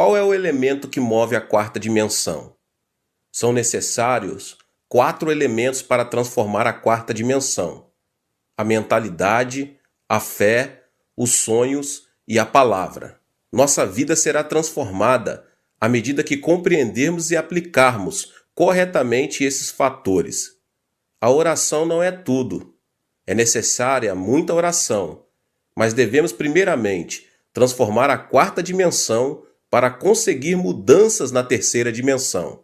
Qual é o elemento que move a quarta dimensão? São necessários 4 elementos para transformar a quarta dimensão: a mentalidade, a fé, os sonhos e a palavra. Nossa vida será transformada à medida que compreendermos e aplicarmos corretamente esses fatores. A oração não é tudo. É necessária muita oração, mas devemos primeiramente transformar a quarta dimensão para conseguir mudanças na terceira dimensão.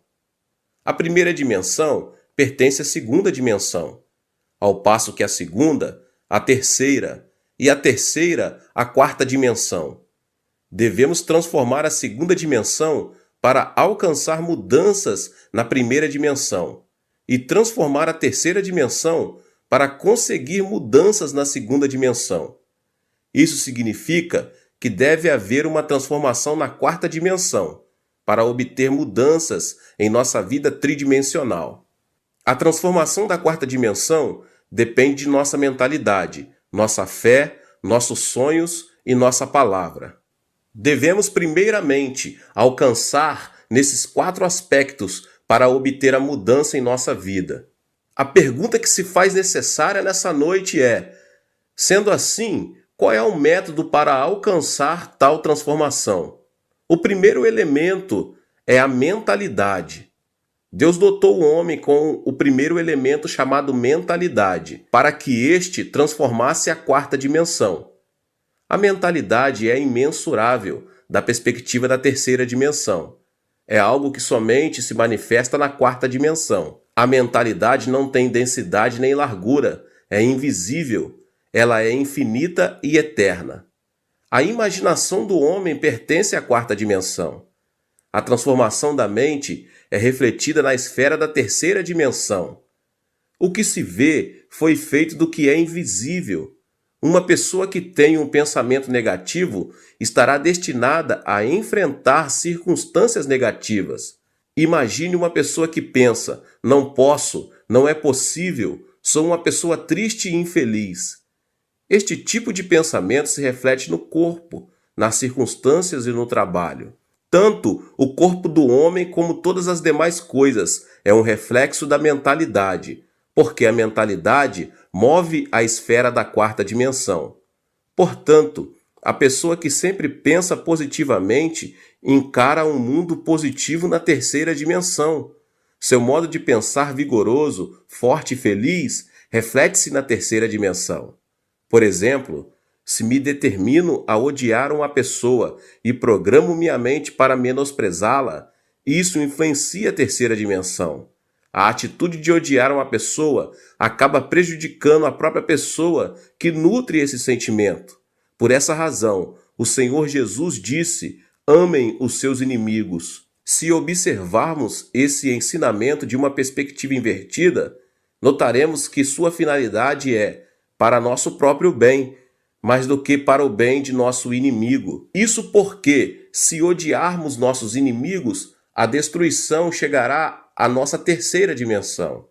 A primeira dimensão pertence à segunda dimensão, ao passo que a segunda, a terceira, e a terceira, a quarta dimensão. Devemos transformar a segunda dimensão para alcançar mudanças na primeira dimensão e transformar a terceira dimensão para conseguir mudanças na segunda dimensão. Isso significa que deve haver uma transformação na quarta dimensão para obter mudanças em nossa vida tridimensional. A transformação da quarta dimensão depende de nossa mentalidade, nossa fé, nossos sonhos e nossa palavra. Devemos primeiramente alcançar nesses 4 aspectos para obter a mudança em nossa vida. A pergunta que se faz necessária nessa noite é: sendo assim, qual é o método para alcançar tal transformação? O primeiro elemento é a mentalidade. Deus dotou o homem com o primeiro elemento chamado mentalidade, para que este transformasse a quarta dimensão. A mentalidade é imensurável da perspectiva da terceira dimensão. É algo que somente se manifesta na quarta dimensão. A mentalidade não tem densidade nem largura, é invisível, ela é infinita e eterna. A imaginação do homem pertence à quarta dimensão. A transformação da mente é refletida na esfera da terceira dimensão. O que se vê foi feito do que é invisível. Uma pessoa que tem um pensamento negativo estará destinada a enfrentar circunstâncias negativas. Imagine uma pessoa que pensa: não posso, não é possível, sou uma pessoa triste e infeliz. Este tipo de pensamento se reflete no corpo, nas circunstâncias e no trabalho. Tanto o corpo do homem como todas as demais coisas é um reflexo da mentalidade, porque a mentalidade move a esfera da quarta dimensão. Portanto, a pessoa que sempre pensa positivamente encara um mundo positivo na terceira dimensão. Seu modo de pensar vigoroso, forte e feliz reflete-se na terceira dimensão. Por exemplo, se me determino a odiar uma pessoa e programo minha mente para menosprezá-la, isso influencia a terceira dimensão. A atitude de odiar uma pessoa acaba prejudicando a própria pessoa que nutre esse sentimento. Por essa razão, o Senhor Jesus disse: amem os seus inimigos. Se observarmos esse ensinamento de uma perspectiva invertida, notaremos que sua finalidade é para nosso próprio bem, mais do que para o bem de nosso inimigo. Isso porque, se odiarmos nossos inimigos, a destruição chegará à nossa terceira dimensão.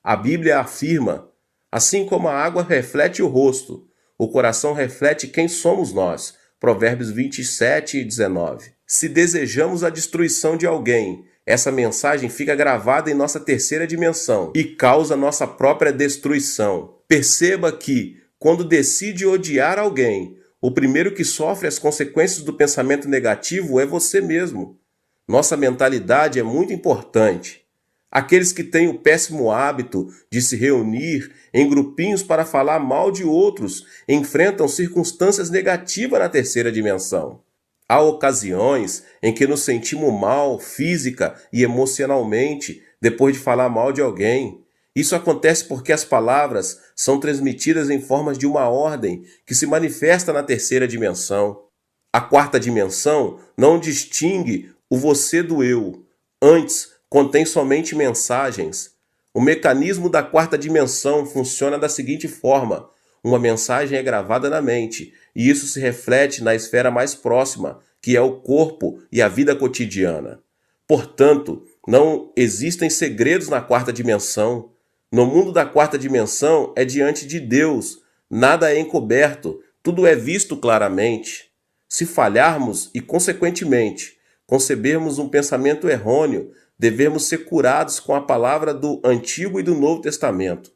A Bíblia afirma: assim como a água reflete o rosto, o coração reflete quem somos nós. Provérbios 27 e 19. Se desejamos a destruição de alguém, essa mensagem fica gravada em nossa terceira dimensão e causa nossa própria destruição. Perceba que, quando decide odiar alguém, o primeiro que sofre as consequências do pensamento negativo é você mesmo. Nossa mentalidade é muito importante. Aqueles que têm o péssimo hábito de se reunir em grupinhos para falar mal de outros enfrentam circunstâncias negativas na terceira dimensão. Há ocasiões em que nos sentimos mal física e emocionalmente depois de falar mal de alguém. Isso acontece porque as palavras são transmitidas em formas de uma ordem que se manifesta na terceira dimensão. A quarta dimensão não distingue o você do eu. Antes, contém somente mensagens. O mecanismo da quarta dimensão funciona da seguinte forma: uma mensagem é gravada na mente, e isso se reflete na esfera mais próxima, que é o corpo e a vida cotidiana. Portanto, não existem segredos na quarta dimensão. No mundo da quarta dimensão é diante de Deus, nada é encoberto, tudo é visto claramente. Se falharmos e, consequentemente, concebermos um pensamento errôneo, devemos ser curados com a palavra do Antigo e do Novo Testamento.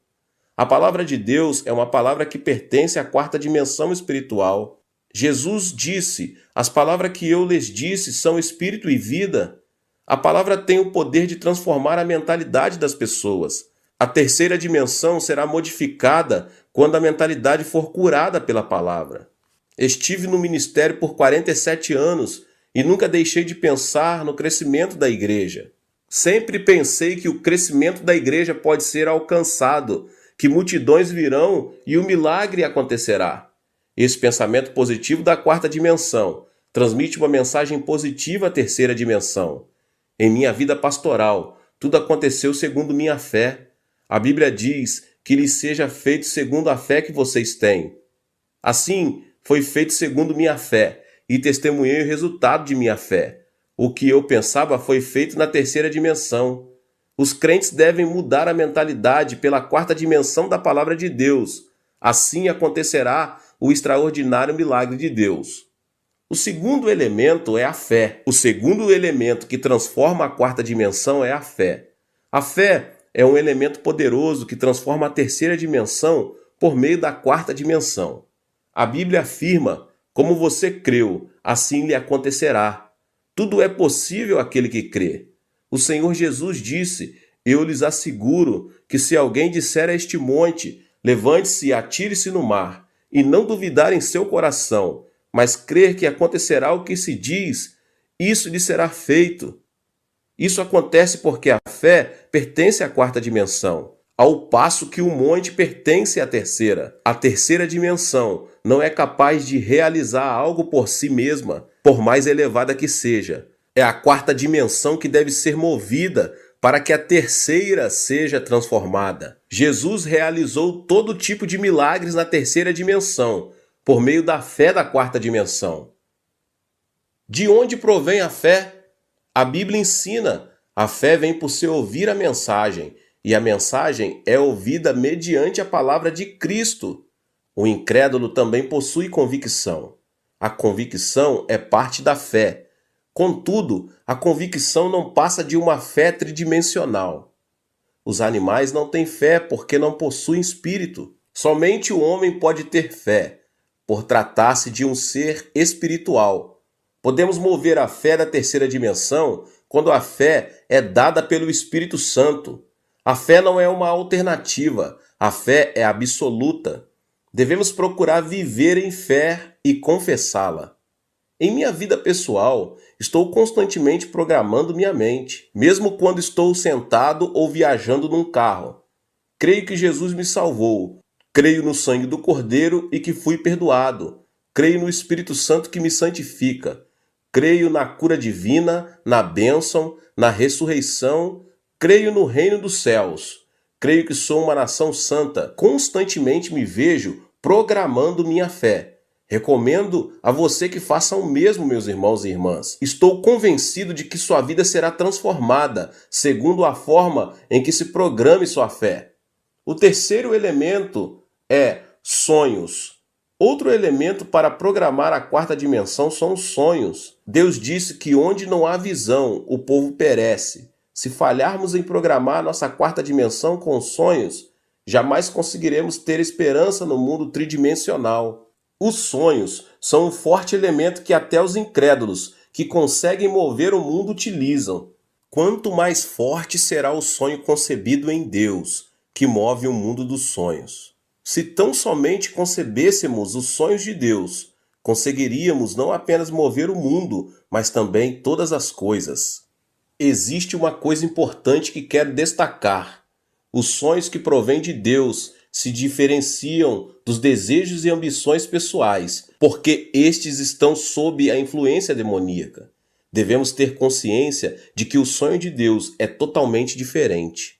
A palavra de Deus é uma palavra que pertence à quarta dimensão espiritual. Jesus disse: "As palavras que eu lhes disse são espírito e vida." A palavra tem o poder de transformar a mentalidade das pessoas. A terceira dimensão será modificada quando a mentalidade for curada pela palavra. Estive no ministério por 47 anos e nunca deixei de pensar no crescimento da igreja. Sempre pensei que o crescimento da igreja pode ser alcançado, que multidões virão e o milagre acontecerá. Esse pensamento positivo da quarta dimensão transmite uma mensagem positiva à terceira dimensão. Em minha vida pastoral, tudo aconteceu segundo minha fé. A Bíblia diz que lhes seja feito segundo a fé que vocês têm. Assim, foi feito segundo minha fé, e testemunhei o resultado de minha fé. O que eu pensava foi feito na terceira dimensão. Os crentes devem mudar a mentalidade pela quarta dimensão da palavra de Deus. Assim acontecerá o extraordinário milagre de Deus. O segundo elemento é a fé. O segundo elemento que transforma a quarta dimensão é a fé. A fé é um elemento poderoso que transforma a terceira dimensão por meio da quarta dimensão. A Bíblia afirma: "Como você creu, assim lhe acontecerá." Tudo é possível àquele que crê. O Senhor Jesus disse: "Eu lhes asseguro que se alguém disser a este monte, levante-se e atire-se no mar, e não duvidar em seu coração, mas crer que acontecerá o que se diz, isso lhe será feito." Isso acontece porque a fé pertence à quarta dimensão, ao passo que o monte pertence à terceira. A terceira dimensão não é capaz de realizar algo por si mesma, por mais elevada que seja. É a quarta dimensão que deve ser movida para que a terceira seja transformada. Jesus realizou todo tipo de milagres na terceira dimensão, por meio da fé da quarta dimensão. De onde provém a fé? A Bíblia ensina: a fé vem por se ouvir a mensagem, e a mensagem é ouvida mediante a palavra de Cristo. O incrédulo também possui convicção. A convicção é parte da fé. Contudo, a convicção não passa de uma fé tridimensional. Os animais não têm fé porque não possuem espírito. Somente o homem pode ter fé, por tratar-se de um ser espiritual. Podemos mover a fé da terceira dimensão quando a fé é dada pelo Espírito Santo. A fé não é uma alternativa, a fé é absoluta. Devemos procurar viver em fé e confessá-la. Em minha vida pessoal, estou constantemente programando minha mente, mesmo quando estou sentado ou viajando num carro. Creio que Jesus me salvou. Creio no sangue do Cordeiro e que fui perdoado. Creio no Espírito Santo que me santifica. Creio na cura divina, na bênção, na ressurreição. Creio no reino dos céus. Creio que sou uma nação santa. Constantemente me vejo programando minha fé. Recomendo a você que faça o mesmo, meus irmãos e irmãs. Estou convencido de que sua vida será transformada, segundo a forma em que se programe sua fé. O terceiro elemento é sonhos. Outro elemento para programar a quarta dimensão são os sonhos. Deus disse que onde não há visão, o povo perece. Se falharmos em programar nossa quarta dimensão com sonhos, jamais conseguiremos ter esperança no mundo tridimensional. Os sonhos são um forte elemento que até os incrédulos que conseguem mover o mundo utilizam. Quanto mais forte será o sonho concebido em Deus, que move o mundo dos sonhos. Se tão somente concebêssemos os sonhos de Deus, conseguiríamos não apenas mover o mundo, mas também todas as coisas. Existe uma coisa importante que quero destacar. Os sonhos que provêm de Deus se diferenciam dos desejos e ambições pessoais, porque estes estão sob a influência demoníaca. Devemos ter consciência de que o sonho de Deus é totalmente diferente.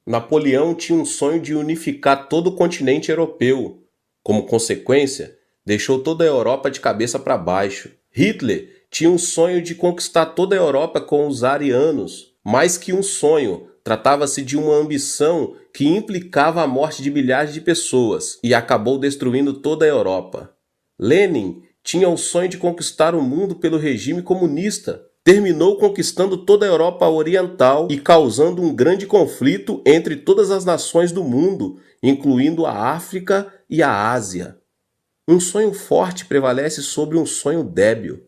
Napoleão tinha um sonho de unificar todo o continente europeu. Como consequência, deixou toda a Europa de cabeça para baixo. Hitler tinha um sonho de conquistar toda a Europa com os arianos. Mais que um sonho, tratava-se de uma ambição que implicava a morte de milhares de pessoas e acabou destruindo toda a Europa. Lenin tinha o sonho de conquistar o mundo pelo regime comunista. terminou conquistando toda a Europa Oriental e causando um grande conflito entre todas as nações do mundo, incluindo a África e a Ásia. Um sonho forte prevalece sobre um sonho débil.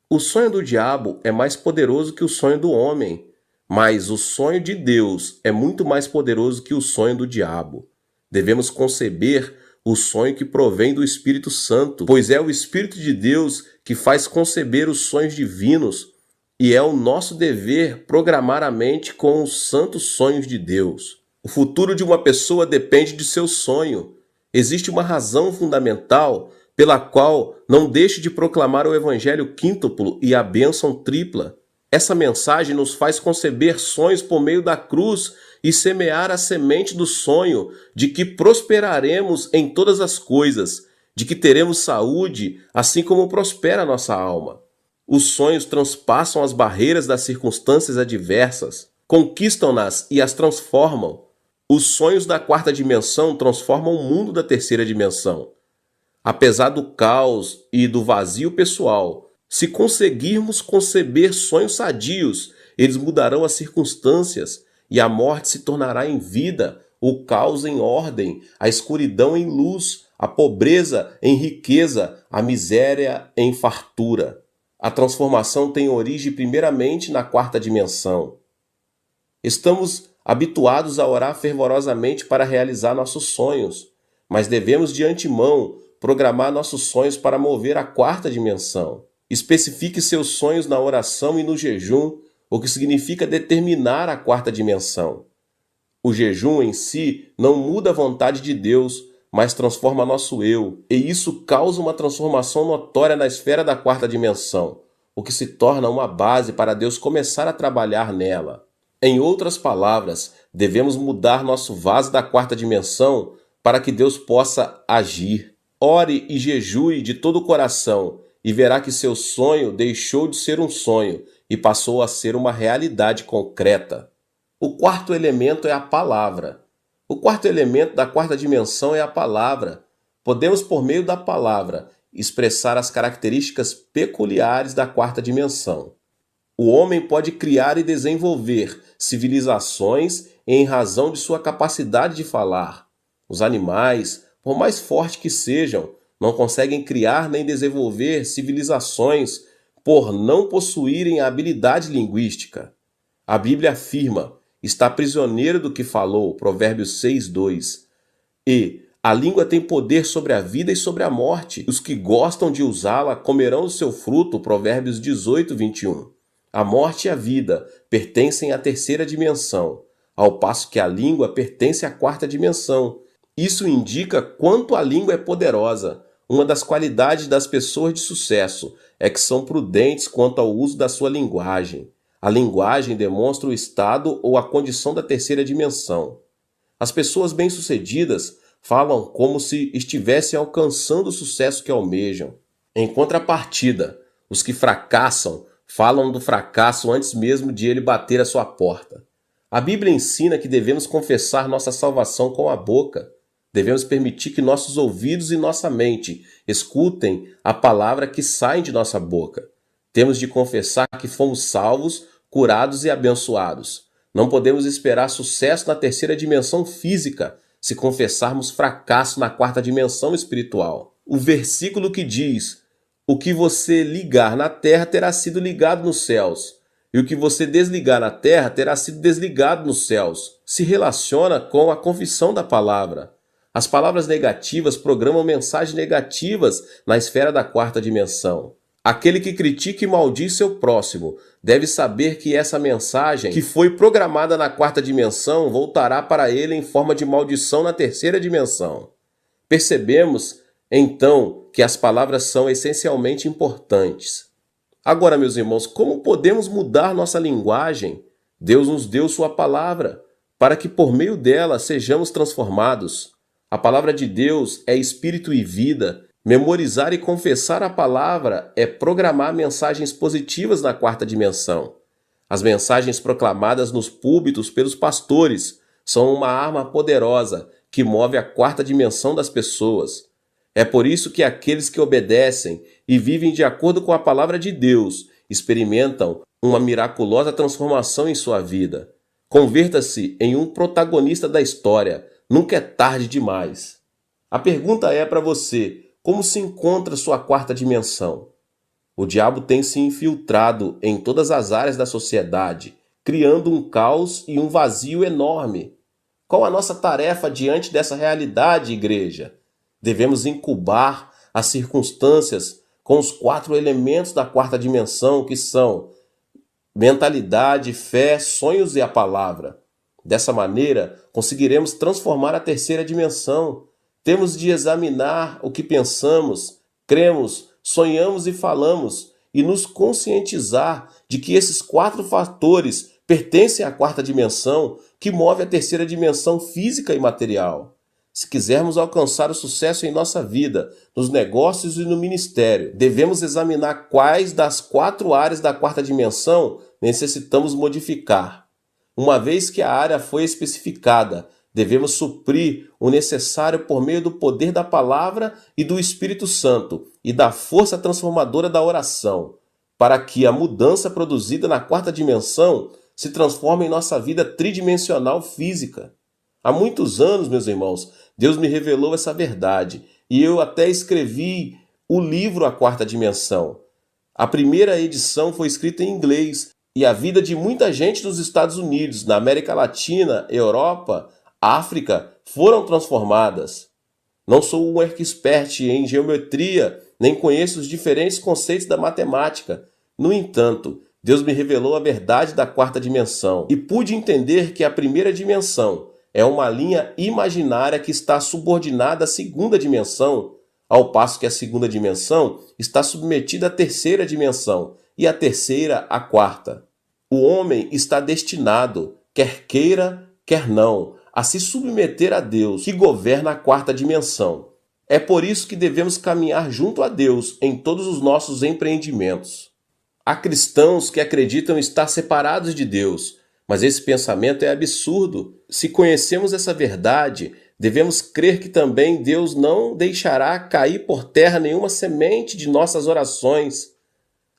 O sonho do diabo é mais poderoso que o sonho do homem, mas o sonho de Deus é muito mais poderoso que o sonho do diabo. Devemos conceber o sonho que provém do Espírito Santo, pois é o Espírito de Deus que faz conceber os sonhos divinos, e é o nosso dever programar a mente com os santos sonhos de Deus. O futuro de uma pessoa depende de seu sonho. Existe uma razão fundamental pela qual não deixe de proclamar o Evangelho quíntuplo e a bênção tripla. Essa mensagem nos faz conceber sonhos por meio da cruz e semear a semente do sonho de que prosperaremos em todas as coisas, de que teremos saúde, assim como prospera a nossa alma. Os sonhos transpassam as barreiras das circunstâncias adversas, conquistam-nas e as transformam. Os sonhos da quarta dimensão transformam o mundo da terceira dimensão. Apesar do caos e do vazio pessoal, se conseguirmos conceber sonhos sadios, eles mudarão as circunstâncias e a morte se tornará em vida, o caos em ordem, a escuridão em luz, a pobreza em riqueza, a miséria em fartura. A transformação tem origem primeiramente na quarta dimensão. Estamos habituados a orar fervorosamente para realizar nossos sonhos, mas devemos de antemão programar nossos sonhos para mover a quarta dimensão. Especifique seus sonhos na oração e no jejum, o que significa determinar a quarta dimensão. O jejum em si não muda a vontade de Deus, mas transforma nosso eu, e isso causa uma transformação notória na esfera da quarta dimensão, o que se torna uma base para Deus começar a trabalhar nela. Em outras palavras, devemos mudar nosso vaso da quarta dimensão para que Deus possa agir. Ore e jejue de todo o coração e verá que seu sonho deixou de ser um sonho e passou a ser uma realidade concreta. O quarto elemento é a palavra. O quarto elemento da quarta dimensão é a palavra. Podemos, por meio da palavra, expressar as características peculiares da quarta dimensão. O homem pode criar e desenvolver civilizações em razão de sua capacidade de falar. Os animais, por mais fortes que sejam, não conseguem criar nem desenvolver civilizações por não possuírem a habilidade linguística. A Bíblia afirma: está prisioneiro do que falou, Provérbios 6:2. E a língua tem poder sobre a vida e sobre a morte. Os que gostam de usá-la comerão do seu fruto, Provérbios 18:21. A morte e a vida pertencem à terceira dimensão, ao passo que a língua pertence à quarta dimensão. Isso indica quanto a língua é poderosa. Uma das qualidades das pessoas de sucesso é que são prudentes quanto ao uso da sua linguagem. A linguagem demonstra o estado ou a condição da terceira dimensão. As pessoas bem-sucedidas falam como se estivessem alcançando o sucesso que almejam. Em contrapartida, os que fracassam falam do fracasso antes mesmo de ele bater a sua porta. A Bíblia ensina que devemos confessar nossa salvação com a boca. Devemos permitir que nossos ouvidos e nossa mente escutem a palavra que sai de nossa boca. Temos de confessar que fomos salvos, curados e abençoados. Não podemos esperar sucesso na terceira dimensão física se confessarmos fracasso na quarta dimensão espiritual. O versículo que diz: o que você ligar na terra terá sido ligado nos céus, e o que você desligar na terra terá sido desligado nos céus, se relaciona com a confissão da palavra. As palavras negativas programam mensagens negativas na esfera da quarta dimensão. Aquele que critica e maldiz seu próximo deve saber que essa mensagem, que foi programada na quarta dimensão, voltará para ele em forma de maldição na terceira dimensão. Percebemos, então, que as palavras são essencialmente importantes. Agora, meus irmãos, como podemos mudar nossa linguagem? Deus nos deu sua palavra, para que por meio dela sejamos transformados. A palavra de Deus é espírito e vida. Memorizar e confessar a palavra é programar mensagens positivas na quarta dimensão. As mensagens proclamadas nos púlpitos pelos pastores são uma arma poderosa que move a quarta dimensão das pessoas. É por isso que aqueles que obedecem e vivem de acordo com a palavra de Deus experimentam uma miraculosa transformação em sua vida. Converta-se em um protagonista da história. Nunca é tarde demais. A pergunta é para você: como se encontra sua quarta dimensão? O diabo tem se infiltrado em todas as áreas da sociedade, criando um caos e um vazio enorme. Qual a nossa tarefa diante dessa realidade, igreja? Devemos incubar as circunstâncias com os 4 elementos da quarta dimensão, que são mentalidade, fé, sonhos e a palavra. Dessa maneira, conseguiremos transformar a terceira dimensão. Temos de examinar o que pensamos, cremos, sonhamos e falamos e nos conscientizar de que esses 4 fatores pertencem à quarta dimensão, que move a terceira dimensão física e material. Se quisermos alcançar o sucesso em nossa vida, nos negócios e no ministério, devemos examinar quais das 4 áreas da quarta dimensão necessitamos modificar. Uma vez que a área foi especificada, devemos suprir o necessário por meio do poder da palavra e do Espírito Santo e da força transformadora da oração, para que a mudança produzida na quarta dimensão se transforme em nossa vida tridimensional física. Há muitos anos, meus irmãos, Deus me revelou essa verdade e eu até escrevi o livro A Quarta Dimensão. A primeira edição foi escrita em inglês e a vida de muita gente nos Estados Unidos, na América Latina, Europa, África foram transformadas. Não sou um expert em geometria, nem conheço os diferentes conceitos da matemática. No entanto, Deus me revelou a verdade da quarta dimensão e pude entender que a primeira dimensão é uma linha imaginária que está subordinada à segunda dimensão, ao passo que a segunda dimensão está submetida à terceira dimensão e a terceira à quarta. O homem está destinado, quer queira, quer não, a se submeter a Deus, que governa a quarta dimensão. É por isso que devemos caminhar junto a Deus em todos os nossos empreendimentos. Há cristãos que acreditam estar separados de Deus, mas esse pensamento é absurdo. Se conhecemos essa verdade, devemos crer que também Deus não deixará cair por terra nenhuma semente de nossas orações.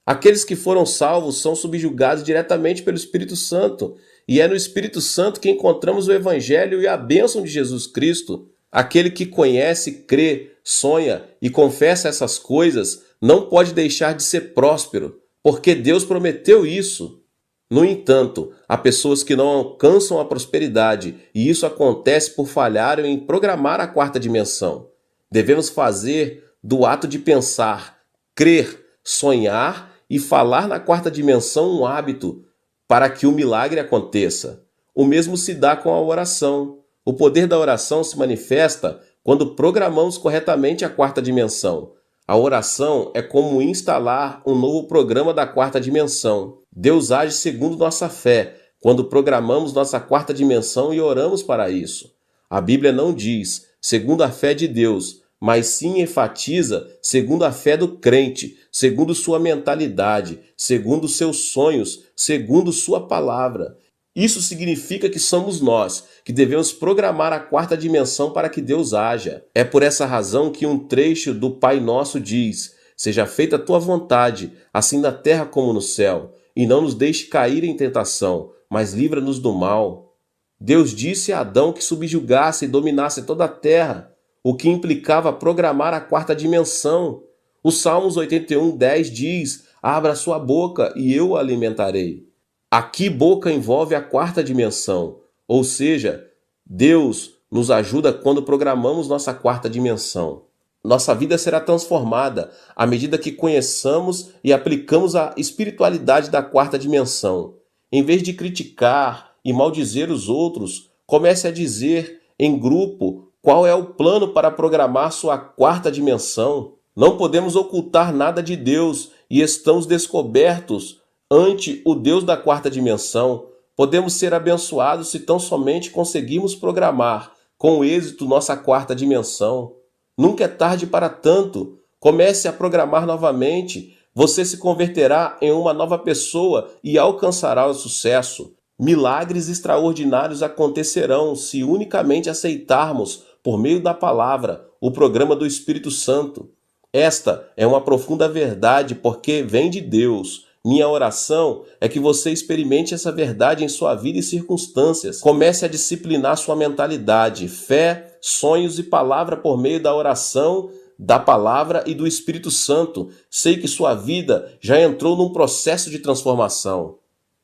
Aqueles que foram salvos são subjugados diretamente pelo Espírito Santo, e é no Espírito Santo que encontramos o Evangelho e a bênção de Jesus Cristo. Aquele que conhece, crê, sonha e confessa essas coisas não pode deixar de ser próspero, porque Deus prometeu isso. No entanto, há pessoas que não alcançam a prosperidade e isso acontece por falharem em programar a quarta dimensão. Devemos fazer do ato de pensar, crer, sonhar e falar na quarta dimensão um hábito para que o milagre aconteça. O mesmo se dá com a oração. O poder da oração se manifesta quando programamos corretamente a quarta dimensão. A oração é como instalar um novo programa da quarta dimensão. Deus age segundo nossa fé, quando programamos nossa quarta dimensão e oramos para isso. A Bíblia não diz, segundo a fé de Deus, mas sim enfatiza segundo a fé do crente, segundo sua mentalidade, segundo seus sonhos, segundo sua palavra. Isso significa que somos nós que devemos programar a quarta dimensão para que Deus haja. É por essa razão que um trecho do Pai Nosso diz: seja feita a tua vontade, assim na terra como no céu, e não nos deixe cair em tentação, mas livra-nos do mal. Deus disse a Adão que subjugasse e dominasse toda a terra, o que implicava programar a quarta dimensão. O Salmos 81:10 diz: abra sua boca e eu o alimentarei. Aqui boca envolve a quarta dimensão, ou seja, Deus nos ajuda quando programamos nossa quarta dimensão. Nossa vida será transformada à medida que conheçamos e aplicamos a espiritualidade da quarta dimensão. Em vez de criticar e maldizer os outros, comece a dizer em grupo qual é o plano para programar sua quarta dimensão. Não podemos ocultar nada de Deus e estamos descobertos ante o Deus da quarta dimensão. Podemos ser abençoados se tão somente conseguirmos programar com êxito nossa quarta dimensão. Nunca é tarde para tanto. Comece a programar novamente. Você se converterá em uma nova pessoa e alcançará o sucesso. Milagres extraordinários acontecerão se unicamente aceitarmos, por meio da palavra, o programa do Espírito Santo. Esta é uma profunda verdade porque vem de Deus. Minha oração é que você experimente essa verdade em sua vida e circunstâncias. Comece a disciplinar sua mentalidade, fé, sonhos e palavra por meio da oração, da palavra e do Espírito Santo. Sei que sua vida já entrou num processo de transformação.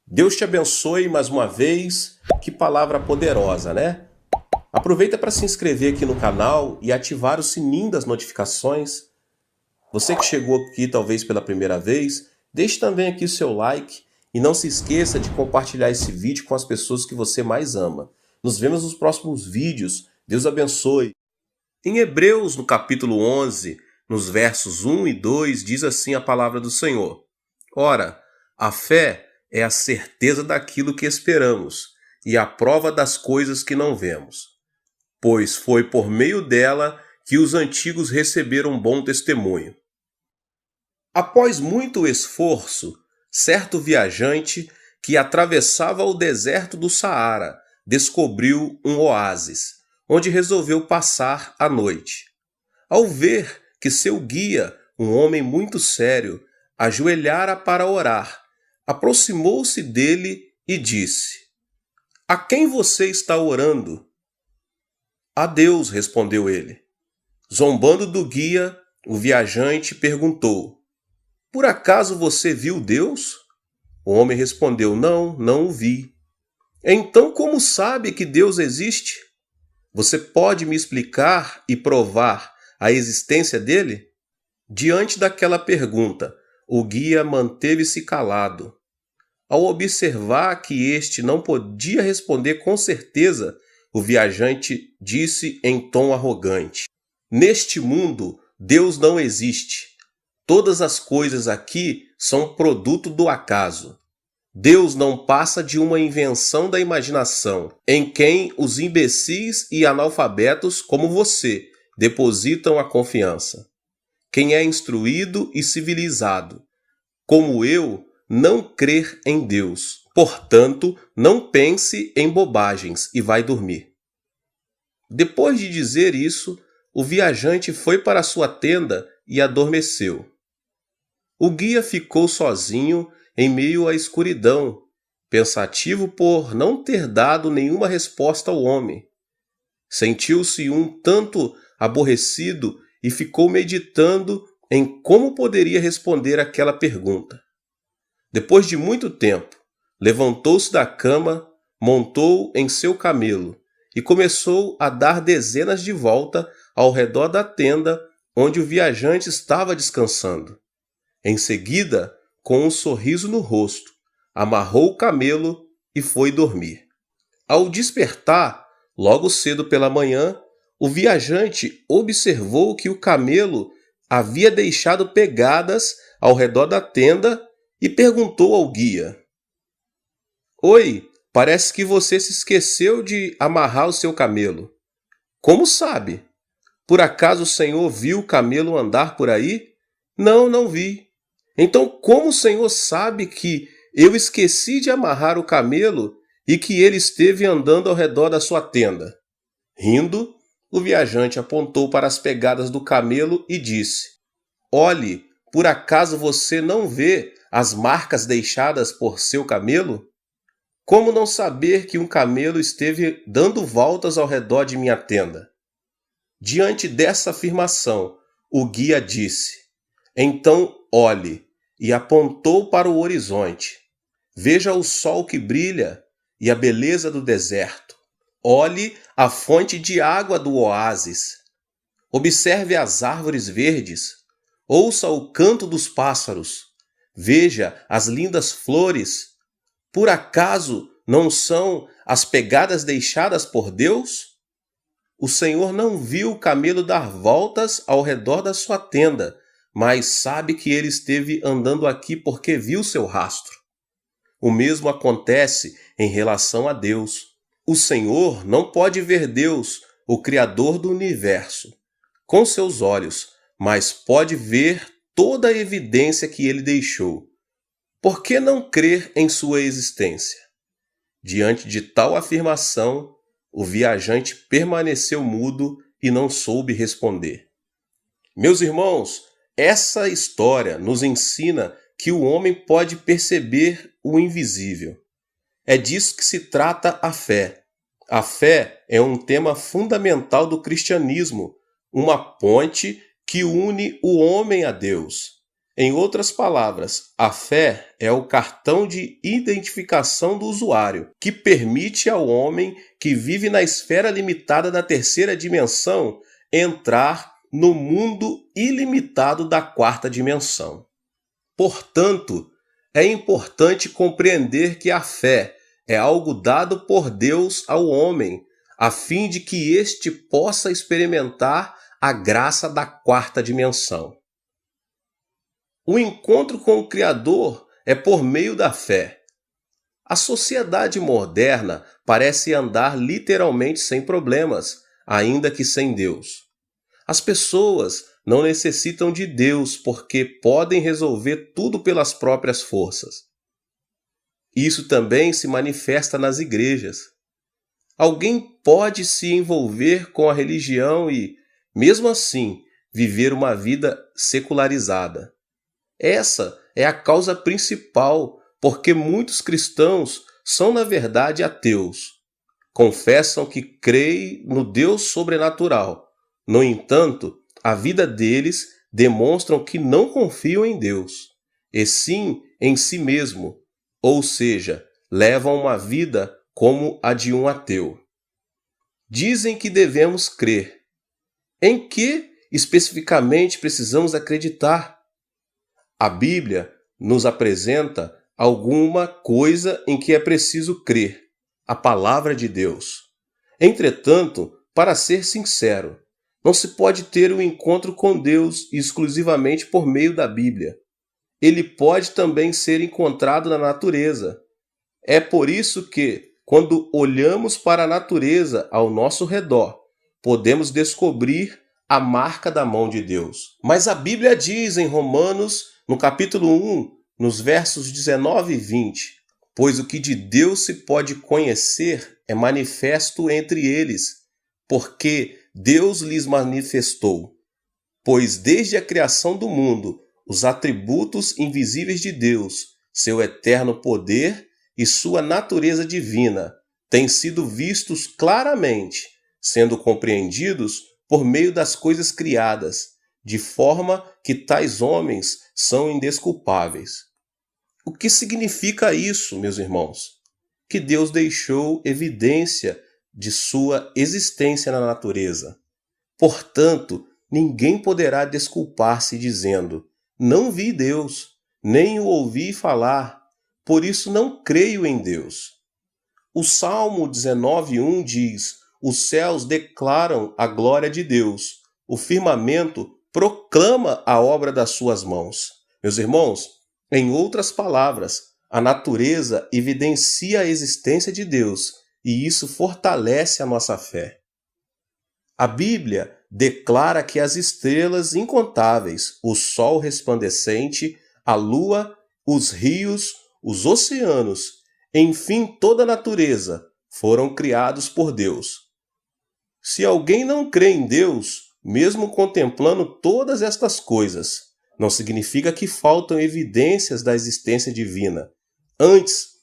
Deus te abençoe mais uma vez. Que palavra poderosa, né? Aproveita para se inscrever aqui no canal e ativar o sininho das notificações. Você que chegou aqui talvez pela primeira vez, deixe também aqui o seu like e não se esqueça de compartilhar esse vídeo com as pessoas que você mais ama. Nos vemos nos próximos vídeos. Deus abençoe. Em Hebreus, no capítulo 11, nos versos 1 e 2, diz assim a palavra do Senhor: Ora, a fé é a certeza daquilo que esperamos e a prova das coisas que não vemos. Pois foi por meio dela que os antigos receberam bom testemunho. Após muito esforço, certo viajante que atravessava o deserto do Saara descobriu um oásis, onde resolveu passar a noite. Ao ver que seu guia, um homem muito sério, ajoelhara para orar, aproximou-se dele e disse: A quem você está orando? A Deus, respondeu ele. Zombando do guia, o viajante perguntou: Por acaso você viu Deus? O homem respondeu: Não, não o vi. Então como sabe que Deus existe? Você pode me explicar e provar a existência dele? Diante daquela pergunta, o guia manteve-se calado. Ao observar que este não podia responder com certeza, o viajante disse em tom arrogante: Neste mundo, Deus não existe. Todas as coisas aqui são produto do acaso. Deus não passa de uma invenção da imaginação, em quem os imbecis e analfabetos como você depositam a confiança. Quem é instruído e civilizado, como eu, não crer em Deus. Portanto, não pense em bobagens e vai dormir. Depois de dizer isso, o viajante foi para sua tenda e adormeceu. O guia ficou sozinho em meio à escuridão, pensativo por não ter dado nenhuma resposta ao homem. Sentiu-se um tanto aborrecido e ficou meditando em como poderia responder aquela pergunta. Depois de muito tempo, levantou-se da cama, montou em seu camelo e começou a dar dezenas de voltas ao redor da tenda onde o viajante estava descansando. Em seguida, com um sorriso no rosto, amarrou o camelo e foi dormir. Ao despertar, logo cedo pela manhã, o viajante observou que o camelo havia deixado pegadas ao redor da tenda e perguntou ao guia: Oi, parece que você se esqueceu de amarrar o seu camelo. Como sabe? Por acaso o senhor viu o camelo andar por aí? Não, não vi. Então como o senhor sabe que eu esqueci de amarrar o camelo e que ele esteve andando ao redor da sua tenda? Rindo, o viajante apontou para as pegadas do camelo e disse: Olhe, por acaso você não vê as marcas deixadas por seu camelo? Como não saber que um camelo esteve dando voltas ao redor de minha tenda? Diante dessa afirmação, o guia disse: Então olhe, e apontou para o horizonte. Veja o sol que brilha e a beleza do deserto. Olhe a fonte de água do oásis. Observe as árvores verdes. Ouça o canto dos pássaros. Veja as lindas flores. Por acaso não são as pegadas deixadas por Deus? O Senhor não viu o camelo dar voltas ao redor da sua tenda, mas sabe que ele esteve andando aqui porque viu seu rastro. O mesmo acontece em relação a Deus. O Senhor não pode ver Deus, o Criador do universo, com seus olhos, mas pode ver toda a evidência que ele deixou. Por que não crer em sua existência? Diante de tal afirmação, o viajante permaneceu mudo e não soube responder. Meus irmãos, essa história nos ensina que o homem pode perceber o invisível. É disso que se trata a fé. A fé é um tema fundamental do cristianismo, uma ponte que une o homem a Deus. Em outras palavras, a fé é o cartão de identificação do usuário, que permite ao homem que vive na esfera limitada da terceira dimensão entrar no mundo ilimitado da quarta dimensão. Portanto, é importante compreender que a fé é algo dado por Deus ao homem, a fim de que este possa experimentar a graça da quarta dimensão. O encontro com o Criador é por meio da fé. A sociedade moderna parece andar literalmente sem problemas, ainda que sem Deus. As pessoas não necessitam de Deus porque podem resolver tudo pelas próprias forças. Isso também se manifesta nas igrejas. Alguém pode se envolver com a religião e, mesmo assim, viver uma vida secularizada. Essa é a causa principal, porque muitos cristãos são, na verdade, ateus. Confessam que creem no Deus sobrenatural. No entanto, a vida deles demonstram que não confiam em Deus, e sim em si mesmo, ou seja, levam uma vida como a de um ateu. Dizem que devemos crer. Em que especificamente precisamos acreditar? A Bíblia nos apresenta alguma coisa em que é preciso crer, a palavra de Deus. Entretanto, para ser sincero, não se pode ter um encontro com Deus exclusivamente por meio da Bíblia. Ele pode também ser encontrado na natureza. É por isso que, quando olhamos para a natureza ao nosso redor, podemos descobrir a marca da mão de Deus. Mas a Bíblia diz em Romanos, no capítulo 1, nos versos 19 e 20, pois o que de Deus se pode conhecer é manifesto entre eles, porque Deus lhes manifestou. Pois desde a criação do mundo, os atributos invisíveis de Deus, seu eterno poder e sua natureza divina, têm sido vistos claramente, sendo compreendidos por meio das coisas criadas, de forma que tais homens são indesculpáveis. O que significa isso, meus irmãos? Que Deus deixou evidência de sua existência na natureza. Portanto, ninguém poderá desculpar-se dizendo: não vi Deus, nem o ouvi falar, por isso não creio em Deus. O Salmo 19:1 diz: os céus declaram a glória de Deus, o firmamento proclama a obra das suas mãos. Meus irmãos, em outras palavras, a natureza evidencia a existência de Deus e isso fortalece a nossa fé. A Bíblia declara que as estrelas incontáveis, o sol resplandecente, a lua, os rios, os oceanos, enfim, toda a natureza, foram criados por Deus. Se alguém não crê em Deus, mesmo contemplando todas estas coisas, não significa que faltam evidências da existência divina. Antes,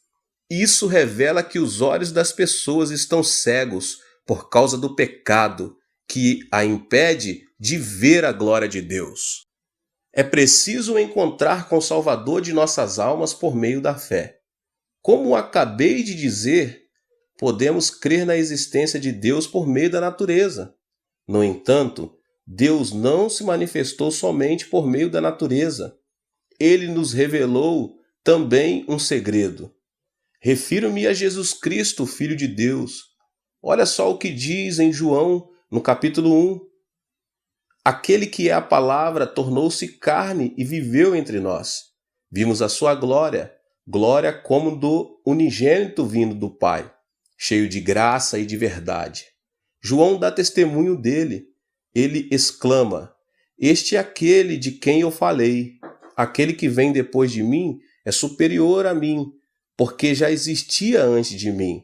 isso revela que os olhos das pessoas estão cegos por causa do pecado que a impede de ver a glória de Deus. É preciso encontrar com o Salvador de nossas almas por meio da fé. Como acabei de dizer, podemos crer na existência de Deus por meio da natureza. No entanto, Deus não se manifestou somente por meio da natureza. Ele nos revelou também um segredo. Refiro-me a Jesus Cristo, Filho de Deus. Olha só o que diz em João, no capítulo 1. Aquele que é a palavra tornou-se carne e viveu entre nós. Vimos a sua glória, glória como do unigênito vindo do Pai, cheio de graça e de verdade. João dá testemunho dele. Ele exclama: este é aquele de quem eu falei. Aquele que vem depois de mim é superior a mim, porque já existia antes de mim.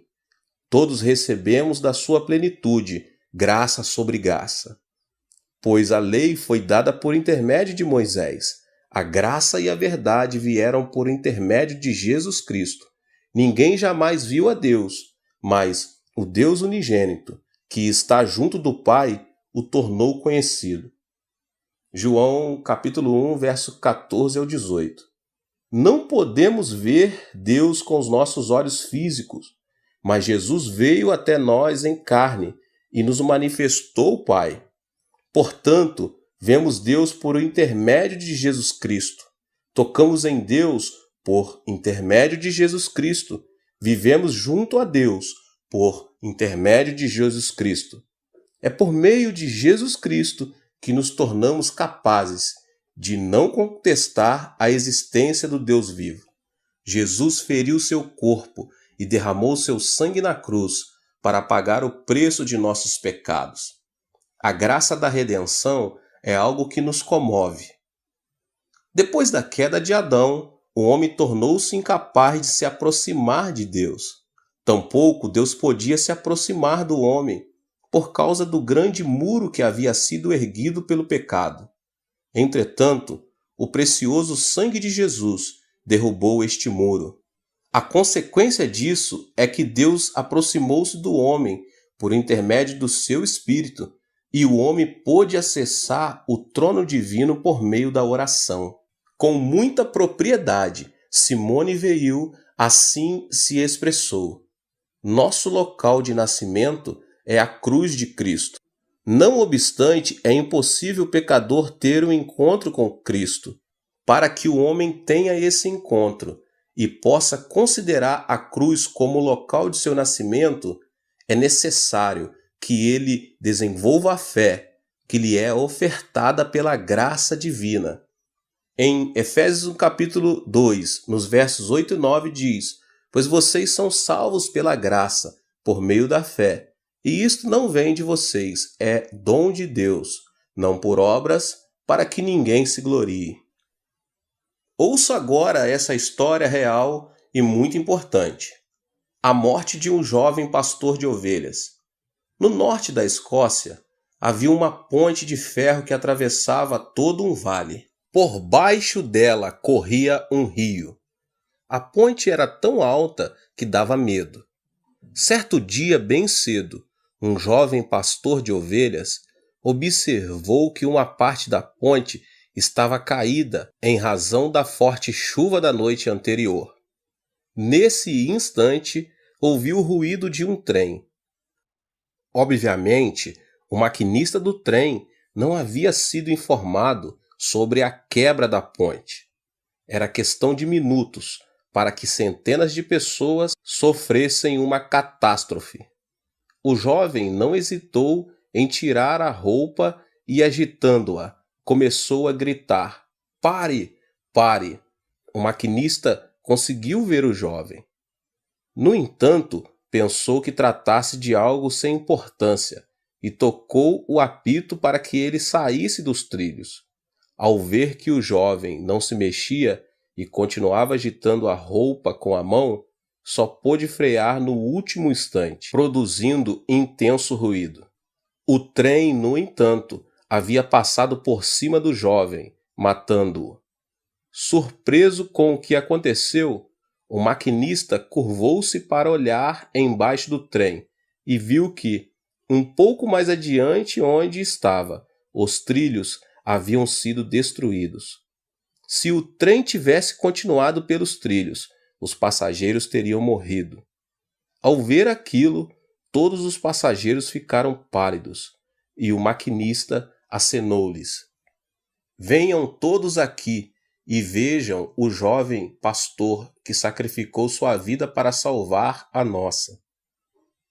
Todos recebemos da sua plenitude, graça sobre graça. Pois a lei foi dada por intermédio de Moisés. A graça e a verdade vieram por intermédio de Jesus Cristo. Ninguém jamais viu a Deus, mas o Deus unigênito, que está junto do Pai, o tornou conhecido. João capítulo 1, verso 14 ao 18. Não podemos ver Deus com os nossos olhos físicos, mas Jesus veio até nós em carne e nos manifestou o Pai. Portanto, vemos Deus por intermédio de Jesus Cristo. Tocamos em Deus por intermédio de Jesus Cristo. Vivemos junto a Deus por intermédio de Jesus Cristo. É por meio de Jesus Cristo que nos tornamos capazes de não contestar a existência do Deus vivo. Jesus feriu seu corpo e derramou seu sangue na cruz para pagar o preço de nossos pecados. A graça da redenção é algo que nos comove. Depois da queda de Adão, o homem tornou-se incapaz de se aproximar de Deus. Tampouco Deus podia se aproximar do homem, por causa do grande muro que havia sido erguido pelo pecado. Entretanto, o precioso sangue de Jesus derrubou este muro. A consequência disso é que Deus aproximou-se do homem por intermédio do seu Espírito, e o homem pôde acessar o trono divino por meio da oração. Com muita propriedade, Simone Weil assim se expressou: nosso local de nascimento é a cruz de Cristo. Não obstante, é impossível o pecador ter um encontro com Cristo. Para que o homem tenha esse encontro e possa considerar a cruz como o local de seu nascimento, é necessário que ele desenvolva a fé que lhe é ofertada pela graça divina. Em Efésios capítulo 2, nos versos 8 e 9 diz: pois vocês são salvos pela graça, por meio da fé. E isto não vem de vocês, é dom de Deus, não por obras, para que ninguém se glorie. Ouça agora essa história real e muito importante. A morte de um jovem pastor de ovelhas. No norte da Escócia, havia uma ponte de ferro que atravessava todo um vale. Por baixo dela corria um rio. A ponte era tão alta que dava medo. Certo dia, bem cedo, um jovem pastor de ovelhas observou que uma parte da ponte estava caída em razão da forte chuva da noite anterior. Nesse instante, ouviu o ruído de um trem. Obviamente, o maquinista do trem não havia sido informado sobre a quebra da ponte. Era questão de minutos para que centenas de pessoas sofressem uma catástrofe. O jovem não hesitou em tirar a roupa e, agitando-a, começou a gritar: pare, pare! O maquinista conseguiu ver o jovem. No entanto, pensou que tratasse de algo sem importância e tocou o apito para que ele saísse dos trilhos. Ao ver que o jovem não se mexia e continuava agitando a roupa com a mão, só pôde frear no último instante, produzindo intenso ruído. O trem, no entanto, havia passado por cima do jovem, matando-o. Surpreso com o que aconteceu, o maquinista curvou-se para olhar embaixo do trem e viu que, um pouco mais adiante onde estava, os trilhos haviam sido destruídos. Se o trem tivesse continuado pelos trilhos, os passageiros teriam morrido. Ao ver aquilo, todos os passageiros ficaram pálidos e o maquinista acenou-lhes: venham todos aqui e vejam o jovem pastor que sacrificou sua vida para salvar a nossa.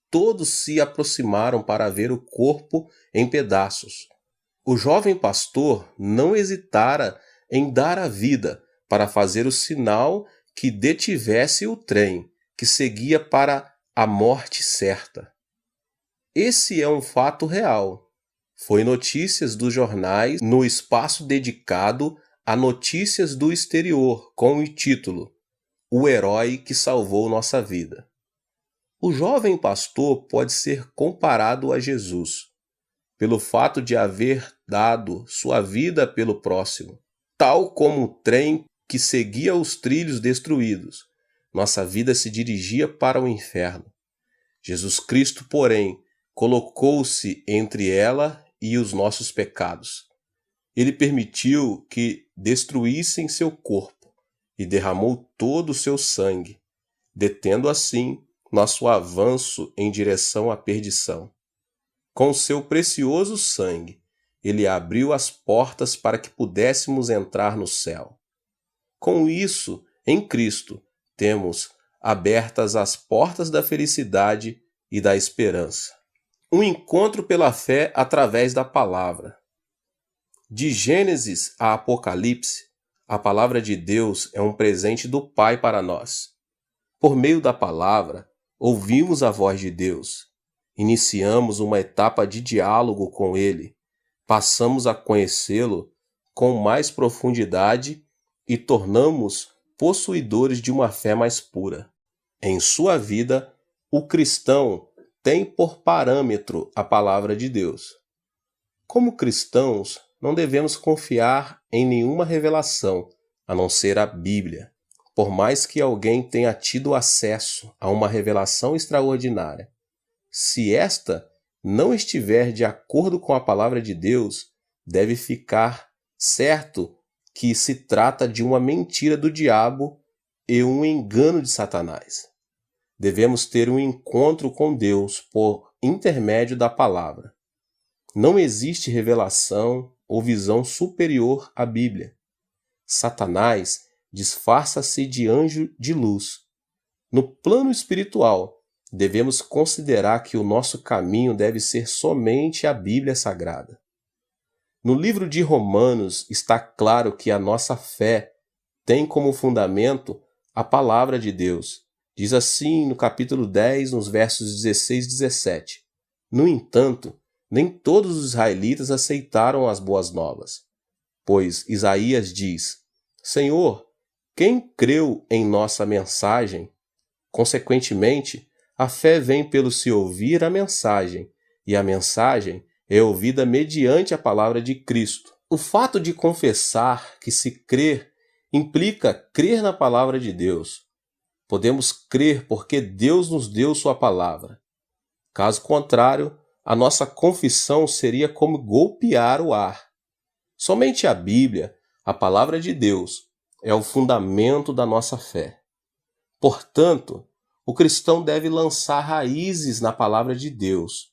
Todos se aproximaram para ver o corpo em pedaços. O jovem pastor não hesitara em dar a vida para fazer o sinal que detivesse o trem, que seguia para a morte certa. Esse é um fato real. Foi notícias dos jornais no espaço dedicado a notícias do exterior, com o título O Herói que Salvou Nossa Vida. O jovem pastor pode ser comparado a Jesus, pelo fato de haver dado sua vida pelo próximo. Tal como o trem que seguia os trilhos destruídos, nossa vida se dirigia para o inferno. Jesus Cristo, porém, colocou-se entre ela e os nossos pecados. Ele permitiu que destruíssem seu corpo e derramou todo o seu sangue, detendo assim nosso avanço em direção à perdição. Com seu precioso sangue, ele abriu as portas para que pudéssemos entrar no céu. Com isso, em Cristo, temos abertas as portas da felicidade e da esperança. Um encontro pela fé através da palavra. De Gênesis a Apocalipse, a palavra de Deus é um presente do Pai para nós. Por meio da palavra, ouvimos a voz de Deus, iniciamos uma etapa de diálogo com Ele, passamos a conhecê-lo com mais profundidade e tornamos possuidores de uma fé mais pura. Em sua vida, o cristão tem por parâmetro a palavra de Deus. Como cristãos, não devemos confiar em nenhuma revelação, a não ser a Bíblia. Por mais que alguém tenha tido acesso a uma revelação extraordinária, se esta não estiver de acordo com a palavra de Deus, deve ficar certo que se trata de uma mentira do diabo e um engano de Satanás. Devemos ter um encontro com Deus por intermédio da palavra. Não existe revelação ou visão superior à Bíblia. Satanás disfarça-se de anjo de luz. No plano espiritual, devemos considerar que o nosso caminho deve ser somente a Bíblia Sagrada. No livro de Romanos está claro que a nossa fé tem como fundamento a palavra de Deus. Diz assim no capítulo 10, nos versos 16 e 17. No entanto, nem todos os israelitas aceitaram as boas novas. Pois Isaías diz: Senhor, quem creu em nossa mensagem? Consequentemente, a fé vem pelo se ouvir a mensagem, e a mensagem é ouvida mediante a palavra de Cristo. O fato de confessar que se crer implica crer na palavra de Deus. Podemos crer porque Deus nos deu sua palavra. Caso contrário, a nossa confissão seria como golpear o ar. Somente a Bíblia, a palavra de Deus, é o fundamento da nossa fé. Portanto, o cristão deve lançar raízes na palavra de Deus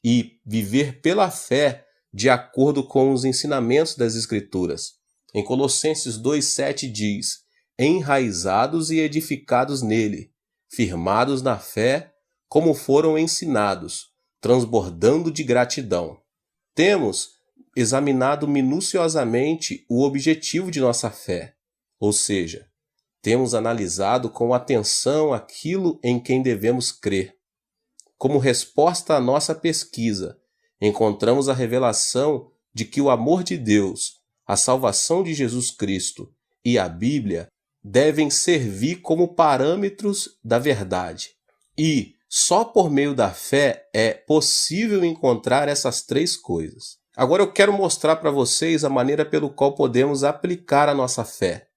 e viver pela fé de acordo com os ensinamentos das Escrituras. Em Colossenses 2,7 diz: enraizados e edificados nele, firmados na fé, como foram ensinados, transbordando de gratidão. Temos examinado minuciosamente o objetivo de nossa fé, ou seja, temos analisado com atenção aquilo em quem devemos crer. Como resposta à nossa pesquisa, encontramos a revelação de que o amor de Deus, a salvação de Jesus Cristo e a Bíblia devem servir como parâmetros da verdade. E só por meio da fé é possível encontrar essas três coisas. Agora eu quero mostrar para vocês a maneira pelo qual podemos aplicar a nossa fé.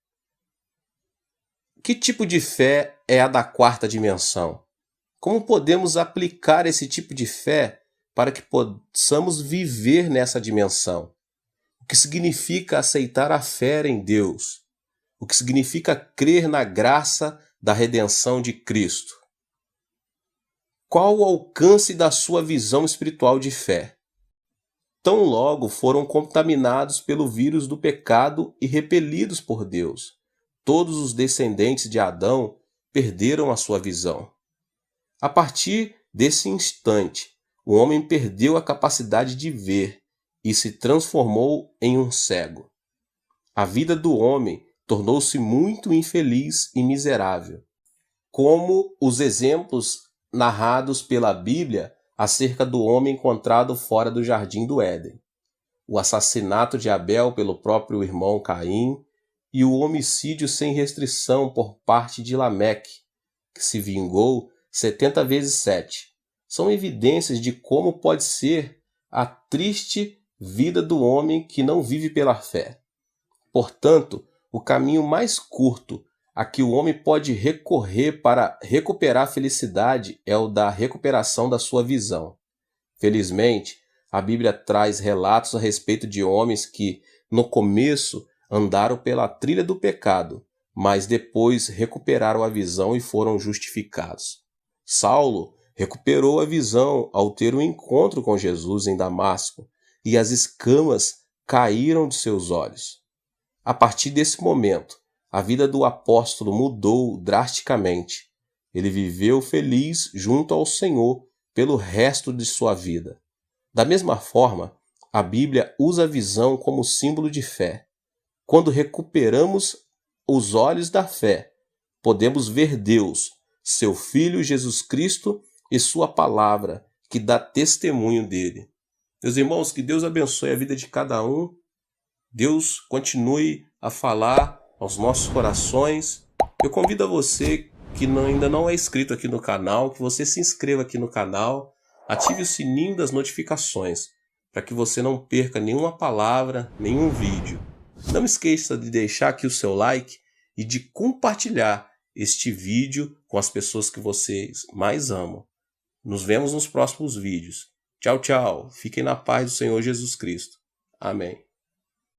Que tipo de fé é a da quarta dimensão? Como podemos aplicar esse tipo de fé para que possamos viver nessa dimensão? O que significa aceitar a fé em Deus? O que significa crer na graça da redenção de Cristo? Qual o alcance da sua visão espiritual de fé? Tão logo foram contaminados pelo vírus do pecado e repelidos por Deus, todos os descendentes de Adão perderam a sua visão. A partir desse instante, o homem perdeu a capacidade de ver e se transformou em um cego. A vida do homem tornou-se muito infeliz e miserável, como os exemplos narrados pela Bíblia acerca do homem encontrado fora do jardim do Éden, o assassinato de Abel pelo próprio irmão Caim e o homicídio sem restrição por parte de Lameque, que se vingou 70 vezes 7. São evidências de como pode ser a triste vida do homem que não vive pela fé. Portanto, o caminho mais curto a que o homem pode recorrer para recuperar a felicidade é o da recuperação da sua visão. Felizmente, a Bíblia traz relatos a respeito de homens que, no começo, andaram pela trilha do pecado, mas depois recuperaram a visão e foram justificados. Saulo recuperou a visão ao ter um encontro com Jesus em Damasco, e as escamas caíram de seus olhos. A partir desse momento, a vida do apóstolo mudou drasticamente. Ele viveu feliz junto ao Senhor pelo resto de sua vida. Da mesma forma, a Bíblia usa a visão como símbolo de fé. Quando recuperamos os olhos da fé, podemos ver Deus, seu Filho Jesus Cristo e sua palavra, que dá testemunho dele. Meus irmãos, que Deus abençoe a vida de cada um. Deus continue a falar aos nossos corações. Eu convido a você que ainda não é inscrito aqui no canal, que você se inscreva aqui no canal, ative o sininho das notificações, para que você não perca nenhuma palavra, nenhum vídeo. Não esqueça de deixar aqui o seu like e de compartilhar este vídeo com as pessoas que vocês mais amam. Nos vemos nos próximos vídeos. Tchau, tchau. Fiquem na paz do Senhor Jesus Cristo. Amém.